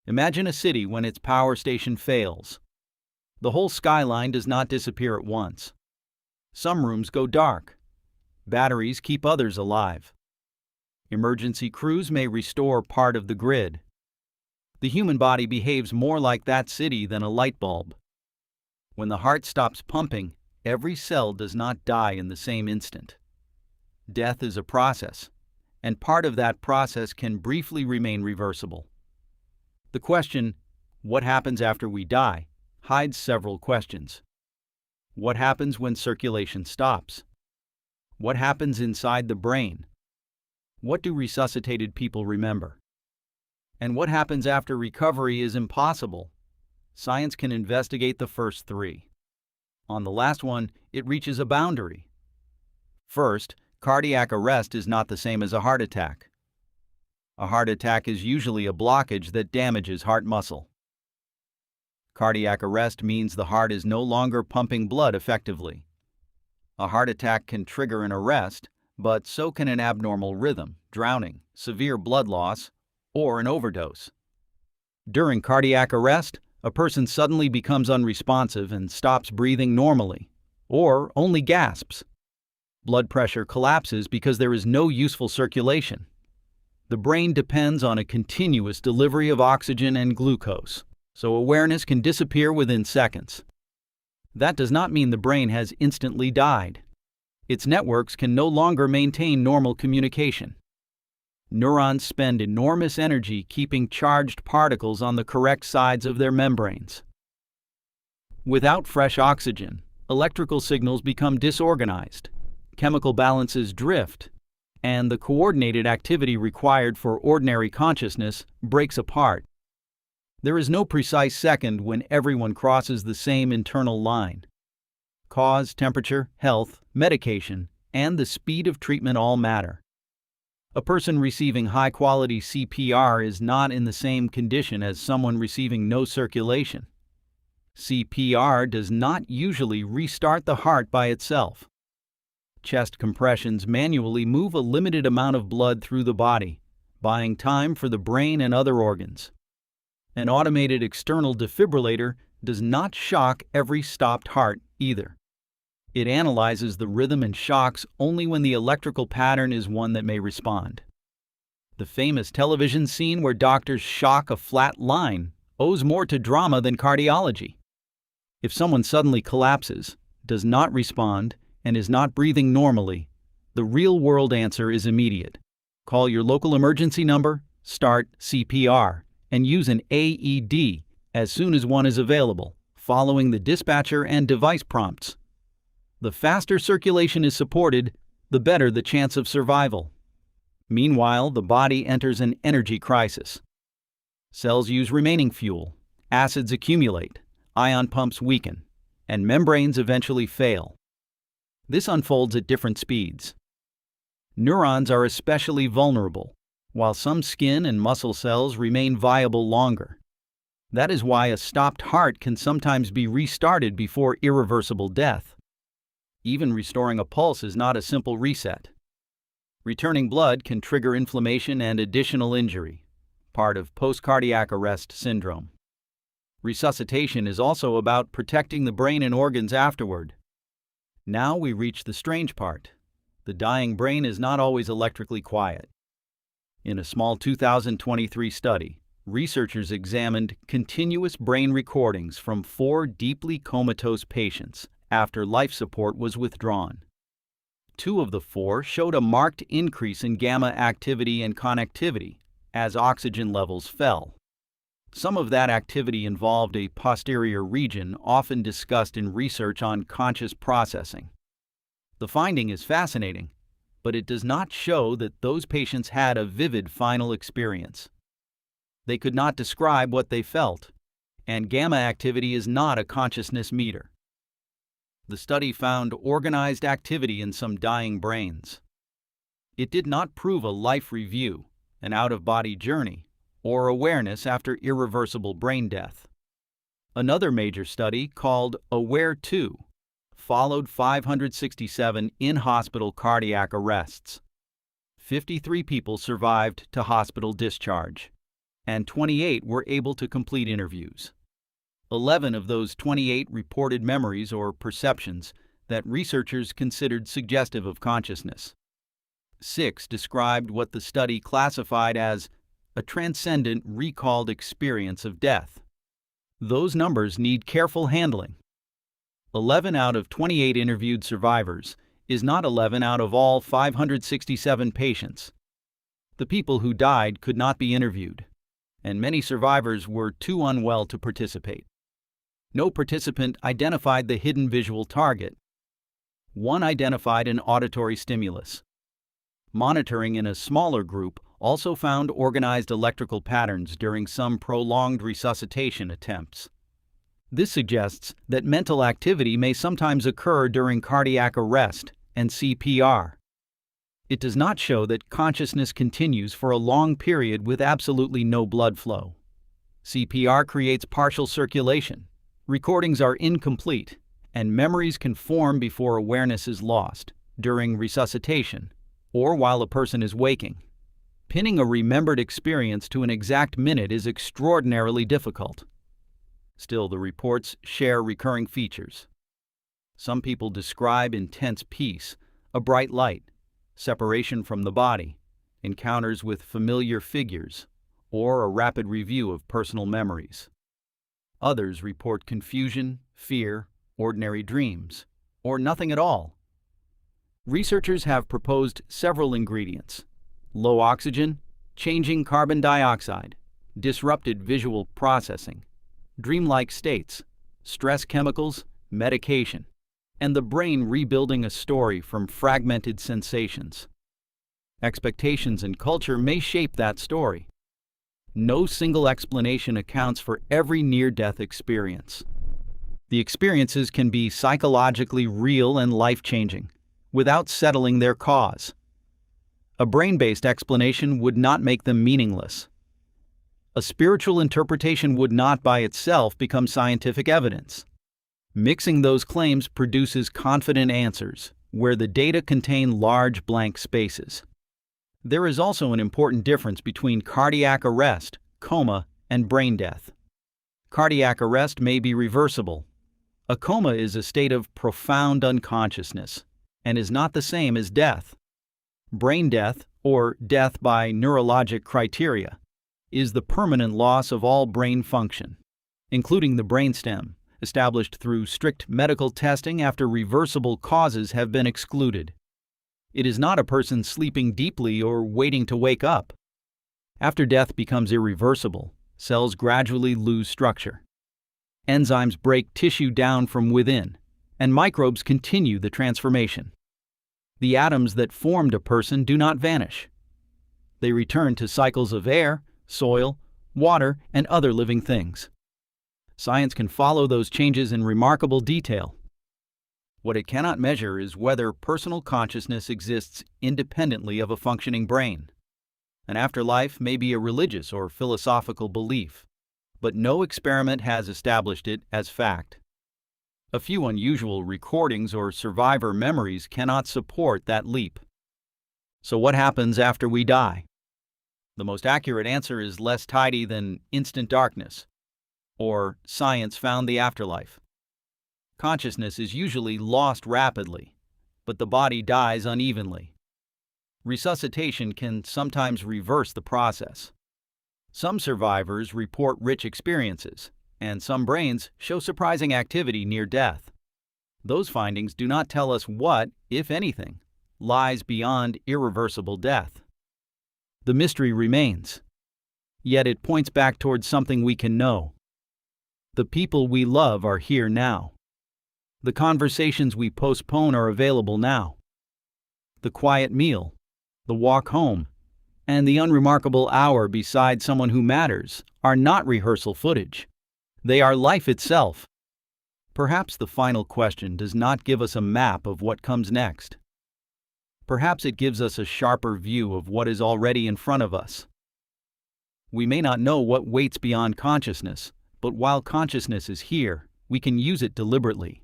Imagine a city when its power station fails. The whole skyline does not disappear at once. Some rooms go dark. Batteries keep others alive. Emergency crews may restore part of the grid. The human body behaves more like that city than a light bulb. When the heart stops pumping, every cell does not die in the same instant. Death is a process, and part of that process can briefly remain reversible. The question, what happens after we die, hides several questions. What happens when circulation stops? What happens inside the brain? What do resuscitated people remember? And what happens after recovery is impossible? Science can investigate the first three. On the last one, it reaches a boundary. First, cardiac arrest is not the same as a heart attack. A heart attack is usually a blockage that damages heart muscle. Cardiac arrest means the heart is no longer pumping blood effectively. A heart attack can trigger an arrest, but so can an abnormal rhythm, drowning, severe blood loss, or an overdose. During cardiac arrest, a person suddenly becomes unresponsive and stops breathing normally, or only gasps. Blood pressure collapses because there is no useful circulation. The brain depends on a continuous delivery of oxygen and glucose, so awareness can disappear within seconds. That does not mean the brain has instantly died. Its networks can no longer maintain normal communication. Neurons spend enormous energy keeping charged particles on the correct sides of their membranes. Without fresh oxygen, electrical signals become disorganized, chemical balances drift, and the coordinated activity required for ordinary consciousness breaks apart. There is no precise second when everyone crosses the same internal line. Cause, temperature, health, medication, and the speed of treatment all matter. A person receiving high-quality CPR is not in the same condition as someone receiving no circulation. CPR does not usually restart the heart by itself. Chest compressions manually move a limited amount of blood through the body, buying time for the brain and other organs. An automated external defibrillator does not shock every stopped heart either. It analyzes the rhythm and shocks only when the electrical pattern is one that may respond. The famous television scene where doctors shock a flat line owes more to drama than cardiology. If someone suddenly collapses, does not respond, and is not breathing normally, the real-world answer is immediate. Call your local emergency number, start CPR, and use an AED as soon as one is available, following the dispatcher and device prompts. The faster circulation is supported, the better the chance of survival. Meanwhile, the body enters an energy crisis. Cells use remaining fuel, acids accumulate, ion pumps weaken, and membranes eventually fail. This unfolds at different speeds. Neurons are especially vulnerable, while some skin and muscle cells remain viable longer. That is why a stopped heart can sometimes be restarted before irreversible death. Even restoring a pulse is not a simple reset. Returning blood can trigger inflammation and additional injury, part of post-cardiac arrest syndrome. Resuscitation is also about protecting the brain and organs afterward. Now we reach the strange part. The dying brain is not always electrically quiet. In a small 2023 study, researchers examined continuous brain recordings from 4 deeply comatose patients after life support was withdrawn. 2 of the 4 showed a marked increase in gamma activity and connectivity as oxygen levels fell. Some of that activity involved a posterior region often discussed in research on conscious processing. The finding is fascinating, but it does not show that those patients had a vivid final experience. They could not describe what they felt, and gamma activity is not a consciousness meter. The study found organized activity in some dying brains. It did not prove a life review, an out-of-body journey, or awareness after irreversible brain death. Another major study, called AWARE-2, followed 567 in-hospital cardiac arrests. 53 people survived to hospital discharge. and 28 were able to complete interviews. 11 of those 28 reported memories or perceptions that researchers considered suggestive of consciousness. 6 described what the study classified as a transcendent recalled experience of death. Those numbers need careful handling. 11 out of 28 interviewed survivors is not 11 out of all 567 patients. The people who died could not be interviewed, and many survivors were too unwell to participate. No participant identified the hidden visual target. One identified an auditory stimulus. Monitoring in a smaller group also found organized electrical patterns during some prolonged resuscitation attempts. This suggests that mental activity may sometimes occur during cardiac arrest and CPR. It does not show that consciousness continues for a long period with absolutely no blood flow. CPR creates partial circulation. Recordings are incomplete, and memories can form before awareness is lost, during resuscitation, or while a person is waking. Pinning a remembered experience to an exact minute is extraordinarily difficult. Still, the reports share recurring features. Some people describe intense peace, a bright light, separation from the body, encounters with familiar figures, or a rapid review of personal memories. Others report confusion, fear, ordinary dreams, or nothing at all. Researchers have proposed several ingredients: low oxygen, changing carbon dioxide, disrupted visual processing, dreamlike states, stress chemicals, medication, and the brain rebuilding a story from fragmented sensations. Expectations and culture may shape that story. No single explanation accounts for every near-death experience. The experiences can be psychologically real and life-changing, without settling their cause. A brain-based explanation would not make them meaningless. A spiritual interpretation would not by itself become scientific evidence. Mixing those claims produces confident answers, where the data contain large blank spaces. There is also an important difference between cardiac arrest, coma, and brain death. Cardiac arrest may be reversible. A coma is a state of profound unconsciousness and is not the same as death. Brain death, or death by neurologic criteria, is the permanent loss of all brain function, including the brainstem, established through strict medical testing after reversible causes have been excluded. It is not a person sleeping deeply or waiting to wake up. After death becomes irreversible, cells gradually lose structure. Enzymes break tissue down from within, and microbes continue the transformation. The atoms that formed a person do not vanish. They return to cycles of air, soil, water, and other living things. Science can follow those changes in remarkable detail. What it cannot measure is whether personal consciousness exists independently of a functioning brain. An afterlife may be a religious or philosophical belief, but no experiment has established it as fact. A few unusual recordings or survivor memories cannot support that leap. So what happens after we die? The most accurate answer is less tidy than instant darkness, or science found the afterlife. Consciousness is usually lost rapidly, but the body dies unevenly. Resuscitation can sometimes reverse the process. Some survivors report rich experiences, and some brains show surprising activity near death. Those findings do not tell us what, if anything, lies beyond irreversible death. The mystery remains, yet it points back towards something we can know. The people we love are here now. The conversations we postpone are available now. The quiet meal, the walk home, and the unremarkable hour beside someone who matters are not rehearsal footage. They are life itself. Perhaps the final question does not give us a map of what comes next. Perhaps it gives us a sharper view of what is already in front of us. We may not know what waits beyond consciousness, but while consciousness is here, we can use it deliberately.